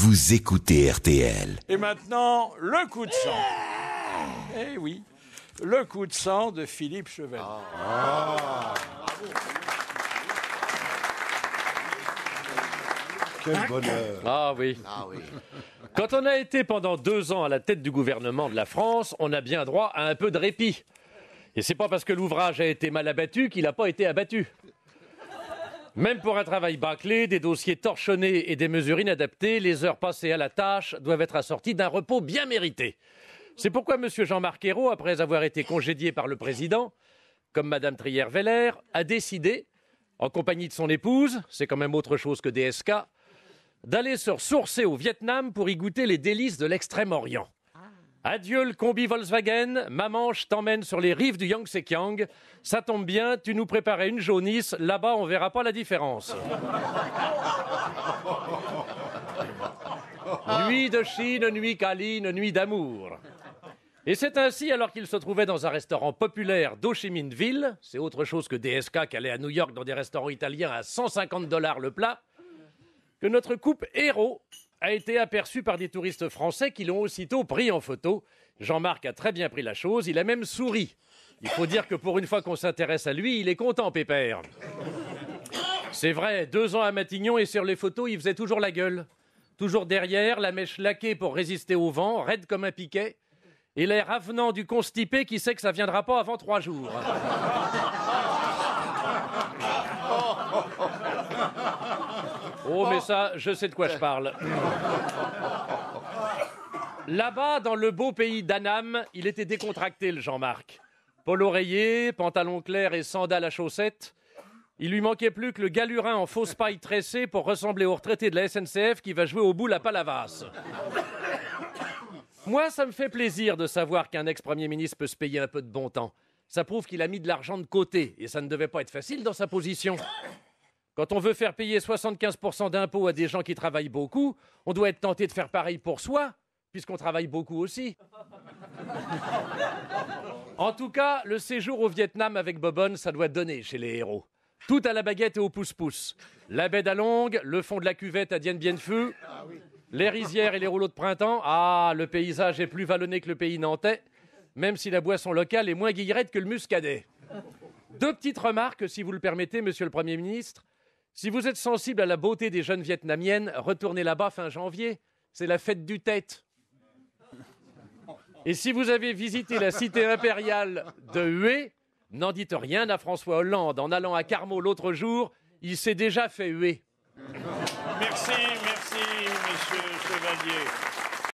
vous écoutez RTL. Et maintenant, le coup de sang. Eh oui, le coup de sang de Philippe Chevalier. Quel bonheur. Ah oui. Quand on a été pendant 2 ans à la tête du gouvernement de la France, on a bien droit à un peu de répit. Et c'est pas parce que l'ouvrage a été mal abattu qu'il n'a pas été abattu. Même pour un travail bâclé, des dossiers torchonnés et des mesures inadaptées, les heures passées à la tâche doivent être assorties d'un repos bien mérité. C'est pourquoi M. Jean-Marc Ayrault, après avoir été congédié par le président, comme Mme Trier-Veller, a décidé, en compagnie de son épouse, c'est quand même autre chose que DSK, d'aller se ressourcer au Vietnam pour y goûter les délices de l'Extrême-Orient. Adieu le combi Volkswagen, maman, je t'emmène sur les rives du Yangtze-Kiang. Ça tombe bien, tu nous préparais une jaunisse, là-bas on verra pas la différence. Nuit de Chine, nuit câline, nuit d'amour. Et c'est ainsi, alors qu'il se trouvait dans un restaurant populaire d'Ho Chi Minh Ville, c'est autre chose que DSK qui allait à New York dans des restaurants italiens à $150 le plat, que notre couple Ayrault a été aperçu par des touristes français qui l'ont aussitôt pris en photo. Jean-Marc a très bien pris la chose, il a même souri. Il faut dire que pour une fois qu'on s'intéresse à lui, il est content, pépère. C'est vrai, 2 ans à Matignon et sur les photos, il faisait toujours la gueule. Toujours derrière, la mèche laquée pour résister au vent, raide comme un piquet, et l'air avenant du constipé qui sait que ça viendra pas avant 3 jours. Oh, mais ça, je sais de quoi je parle. Là-bas, dans le beau pays d'Annam, il était décontracté, le Jean-Marc. Polo rayé, pantalon clair et sandales à chaussettes. Il lui manquait plus que le galurin en fausse paille tressée pour ressembler au retraité de la SNCF qui va jouer au boule à Palavas. Moi, ça me fait plaisir de savoir qu'un ex-premier ministre peut se payer un peu de bon temps. Ça prouve qu'il a mis de l'argent de côté, et ça ne devait pas être facile dans sa position. Quand on veut faire payer 75% d'impôts à des gens qui travaillent beaucoup, on doit être tenté de faire pareil pour soi, puisqu'on travaille beaucoup aussi. En tout cas, le séjour au Vietnam avec Bobonne, ça doit donner chez les Ayrault. Tout à la baguette et au pouce-pouce. La baie d'Along, le fond de la cuvette à Dien Bien Phu, les rizières et les rouleaux de printemps. Ah, le paysage est plus vallonné que le pays nantais, même si la boisson locale est moins guillerette que le muscadet. 2 petites remarques, si vous le permettez, monsieur le Premier ministre. Si vous êtes sensible à la beauté des jeunes vietnamiennes, retournez là-bas fin janvier. C'est la fête du Tet. Et si vous avez visité la cité impériale de Hue, n'en dites rien à François Hollande. En allant à Carmaux l'autre jour, il s'est déjà fait huer. Merci, monsieur Chevalier.